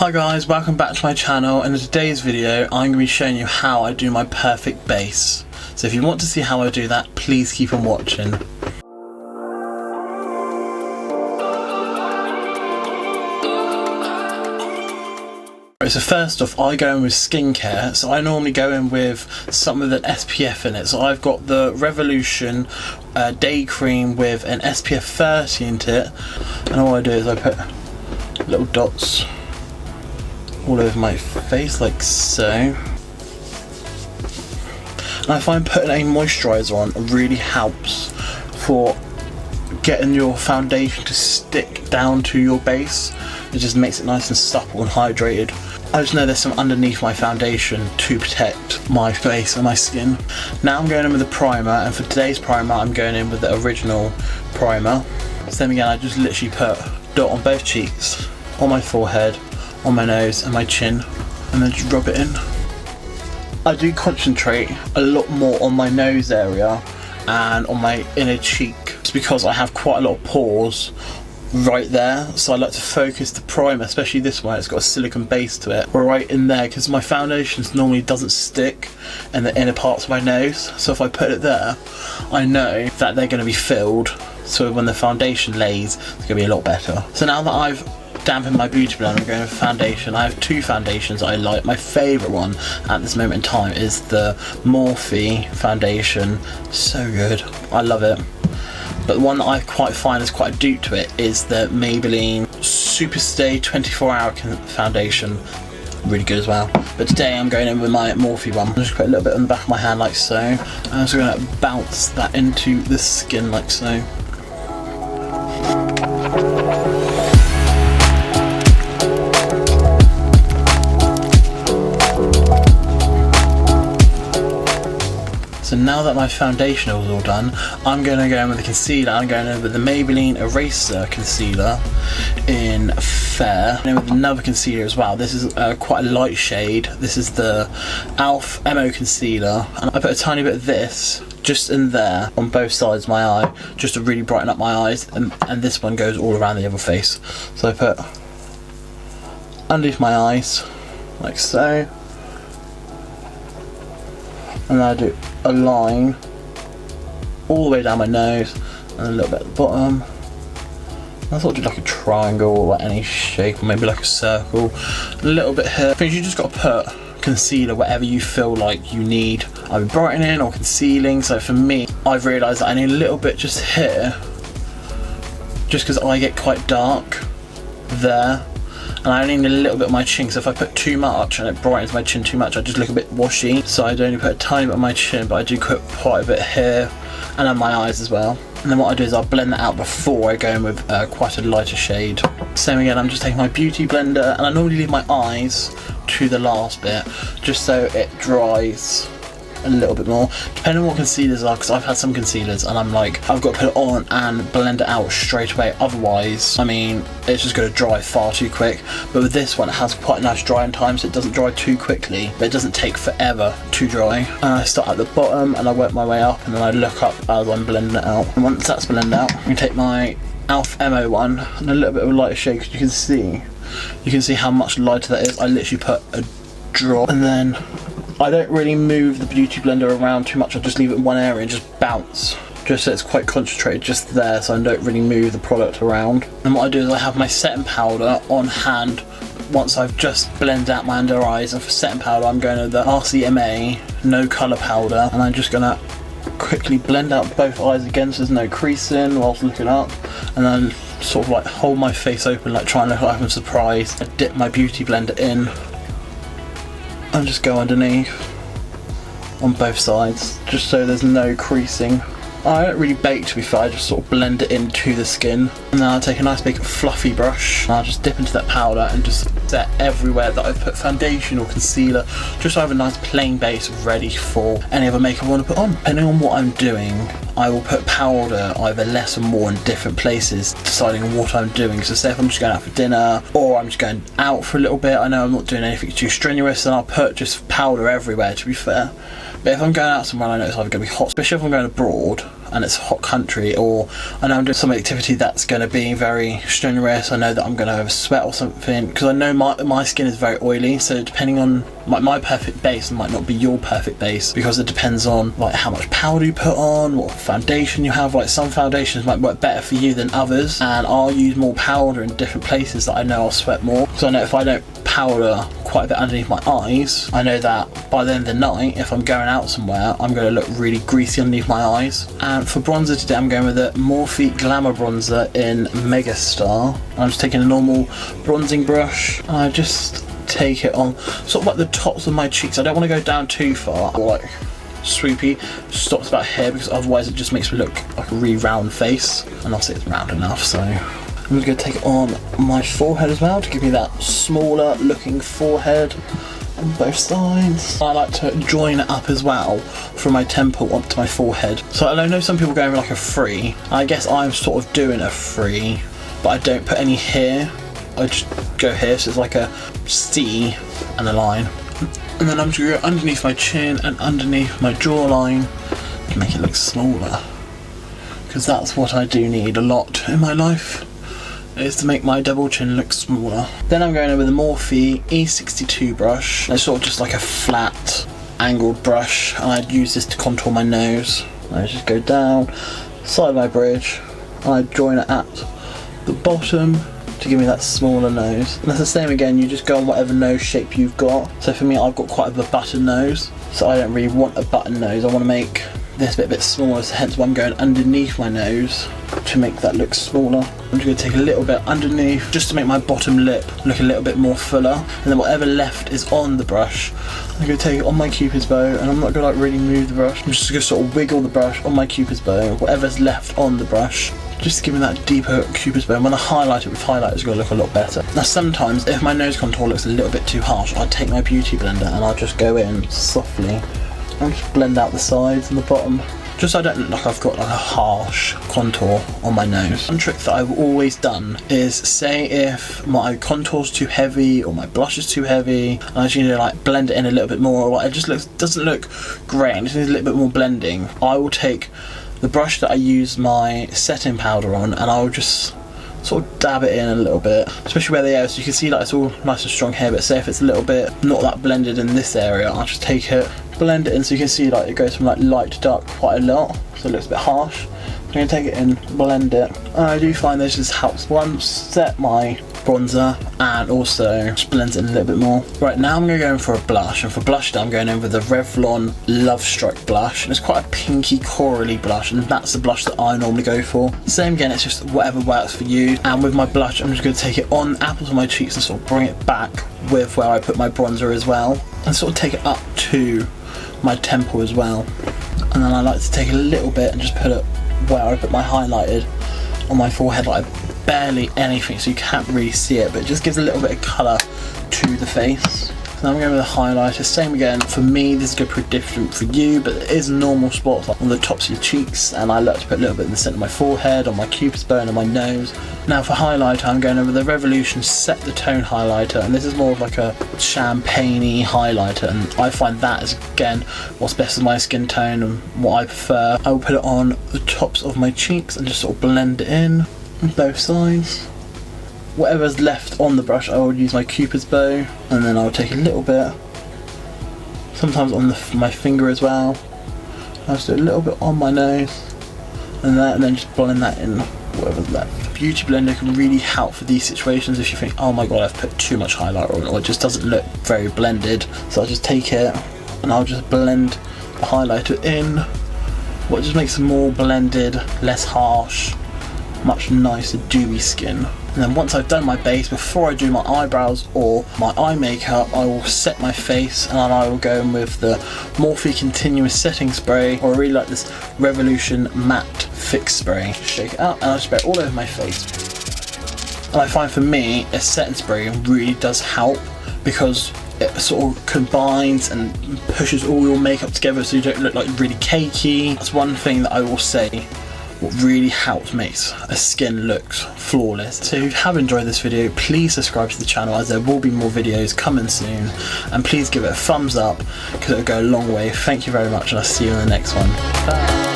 Hi guys, welcome back to my channel, and in today's video I'm going to be showing you how I do my perfect base. So if you want to see how I do that, please keep on watching. So first off, I go in with skincare, so I normally go in with something with an SPF in it. So I've got the Revolution day cream with an SPF 30 into it, and all I do is I put little dots all over my face like so. And I find putting a moisturiser on really helps for getting your foundation to stick down to your base. It just makes it nice and supple and hydrated. I just know there's some underneath my foundation to protect my face and my skin. Now I'm going in with the primer, and for today's primer I'm going in with the original primer. Same again, I just literally put a dot on both cheeks, on my forehead, on my nose and my chin, and then just rub it in. I do concentrate a lot more on my nose area and on my inner cheek, just because I have quite a lot of pores right there, so I like to focus the primer, especially this one, it's got a silicone base to it, right in there, because my foundation normally doesn't stick in the inner parts of my nose, so if I put it there I know that they're going to be filled, so when the foundation lays it's going to be a lot better. So now that I've dampen my beauty blender, I'm going with foundation. I have two foundations I like. My favourite one at this moment in time is the Morphe foundation. So good, I love it. But the one that I quite find is quite a dupe to it is the Maybelline Superstay 24-hour foundation. Really good as well. But today I'm going in with my Morphe one. I'm just put a little bit on the back of my hand like so. I'm just going to bounce that into the skin like so. So now that my foundation is all done, I'm going to go in with the concealer. I'm going in with the Maybelline Eraser Concealer in Fair. And with another concealer as well. This is quite a light shade. This is the e.l.f. Mo Concealer. And I put a tiny bit of this just in there on both sides of my eye, just to really brighten up my eyes. And this one goes all around the other face. So I put underneath my eyes, like so. And then I do a line all the way down my nose and a little bit at the bottom. I thought I'd do like a triangle or like any shape, or maybe like a circle. A little bit here. I think you just got to put concealer wherever you feel like you need, either brightening or concealing. So for me, I've realised that I need a little bit just here, just because I get quite dark there. And I only need a little bit on my chin, so if I put too much and it brightens my chin too much, I just look a bit washy. So I'd only put a tiny bit on my chin, but I do put quite a bit here and on my eyes as well. And then what I do is I'll blend that out before I go in with quite a lighter shade. Same again, I'm just taking my beauty blender, and I normally leave my eyes to the last bit, just so it dries a little bit more, depending on what concealers are, because I've had some concealers and I'm like, I've got to put it on and blend it out straight away, otherwise, I mean, it's just going to dry far too quick. But with this one, it has quite a nice drying time, so it doesn't dry too quickly, but it doesn't take forever to dry. And I start at the bottom and I work my way up, and then I look up as I'm blending it out. And once that's blended out, I'm going to take my e.l.f. Mo one and a little bit of a lighter shade, because you can see how much lighter that is. I literally put a drop, and then I don't really move the beauty blender around too much. I just leave it in one area and just bounce, just so it's quite concentrated just there, so I don't really move the product around. And what I do is I have my setting powder on hand once I've just blended out my under eyes. And for setting powder, I'm going to the RCMA No Colour Powder, and I'm just going to quickly blend out both eyes again so there's no creasing whilst looking up, and then sort of like hold my face open, like trying to look like I'm surprised. I dip my beauty blender in and just go underneath on both sides, just so there's no creasing. I don't really bake, to be fair, I just sort of blend it into the skin. And then I'll take a nice big fluffy brush and I'll just dip into that powder and just set everywhere that I put foundation or concealer, just so I have a nice plain base ready for any other makeup I want to put on. Depending on what I'm doing, I will put powder either less or more in different places, deciding what I'm doing. So say if I'm just going out for dinner, or I'm just going out for a little bit, I know I'm not doing anything too strenuous, then I'll put just powder everywhere, to be fair. But if I'm going out somewhere I know it's either going to be hot, especially if I'm going abroad, and it's hot country, or I know I'm doing some activity that's going to be very strenuous, I know that I'm going to oversweat or something, because I know my skin is very oily, so depending on my perfect base might not be your perfect base, because it depends on like how much powder you put on, what foundation you have. Like some foundations might work better for you than others, and I'll use more powder in different places that I know I'll sweat more. So I know if I don't powder quite a bit underneath my eyes, I know that by the end of the night, if I'm going out somewhere, I'm going to look really greasy underneath my eyes. And for bronzer today, I'm going with the Morphe Glamour Bronzer in Megastar. I'm just taking a normal bronzing brush, and I just take it on sort of like the tops of my cheeks. I don't want to go down too far, or like swoopy, stops about here, because otherwise it just makes me look like a really round face, and obviously it's round enough. So I'm just going to take it on my forehead as well to give me that smaller looking forehead on both sides. I like to join it up as well from my temple onto my forehead. So I know some people go over like a 3. I guess I'm sort of doing a 3, but I don't put any here. I just go here, so it's like a C and a line. And then I'm just going to go underneath my chin and underneath my jawline to make it look smaller. Because that's what I do need a lot in my life, is to make my double chin look smaller. Then I'm going in with the Morphe E62 brush. It's sort of just like a flat angled brush, and I'd use this to contour my nose. I just go down side of my bridge, and I join it at the bottom to give me that smaller nose. And that's the same again, you just go on whatever nose shape you've got. So for me, I've got quite a button nose, so I don't really want a button nose. I want to make this bit a bit smaller, so hence why I'm going underneath my nose to make that look smaller. I'm just going to take a little bit underneath just to make my bottom lip look a little bit more fuller, and then whatever left is on the brush, I'm going to take it on my cupid's bow, and I'm not going to like really move the brush. I'm just going to sort of wiggle the brush on my cupid's bow, whatever's left on the brush, just to give me that deeper cupid's bow. And when I highlight it with highlight, it's going to look a lot better. Now sometimes if my nose contour looks a little bit too harsh, I take my beauty blender and I'll just go in softly and just blend out the sides and the bottom, just so I don't look like I've got like a harsh contour on my nose. One trick that I've always done is, say if my contour's too heavy or my blush is too heavy, and I just need to like blend it in a little bit more, or it just doesn't look great and it just needs a little bit more blending, I will take the brush that I use my setting powder on, and I'll just sort of dab it in a little bit, especially where the air, so you can see like it's all nice and strong here, but say if it's a little bit not that blended in this area, I'll just take it, blend it in, so you can see like it goes from like light to dark quite a lot, so it looks a bit harsh. I'm going to take it in, blend it, and I do find this just helps one set my bronzer and also just blends it in a little bit more. Right, now I'm going to go in for a blush, and for blush I'm going in with the Revlon Love Strike blush, and it's quite a pinky corally blush, and that's the blush that I normally go for. Same again, it's just whatever works for you. And with my blush, I'm just going to take it on apples of my cheeks and sort of bring it back with where I put my bronzer as well, and sort of take it up to my temple as well. And then I like to take a little bit and just put it where I put my highlighted on my forehead, like barely anything, so you can't really see it, but it just gives a little bit of colour to the face. So now I'm going with a highlighter. Same again, for me this is going to be pretty different for you, but there is normal spots like on the tops of your cheeks, and I like to put a little bit in the centre of my forehead, on my cupid's bow, and on my nose. Now for highlighter, I'm going over the Revolution Set the Tone highlighter, and this is more of like a champagne-y highlighter, and I find that is again what's best with my skin tone and what I prefer. I will put it on the tops of my cheeks and just sort of blend it in on both sides. Whatever's left on the brush, I will use my cupid's bow, and then I'll take a little bit, sometimes on my finger as well. I'll just do a little bit on my nose and then just blend that in whatever's left. Beauty blender can really help for these situations if you think, oh my god, I've put too much highlighter on, or it just doesn't look very blended. So I'll just take it and I'll just blend the highlighter in, what just makes it more blended, less harsh, much nicer dewy skin. And then once I've done my base, before I do my eyebrows or my eye makeup, I will set my face, and then I will go in with the Morphe Continuous Setting Spray, or I really like this Revolution Matte Fix Spray. Shake it out and I'll spray it all over my face. And I find for me, a setting spray really does help, because it sort of combines and pushes all your makeup together so you don't look like really cakey. That's one thing that I will say what really helps makes a skin looks flawless. So if you have enjoyed this video, please subscribe to the channel, as there will be more videos coming soon, and please give it a thumbs up because it'll go a long way. Thank you very much, and I'll see you in the next one. Bye.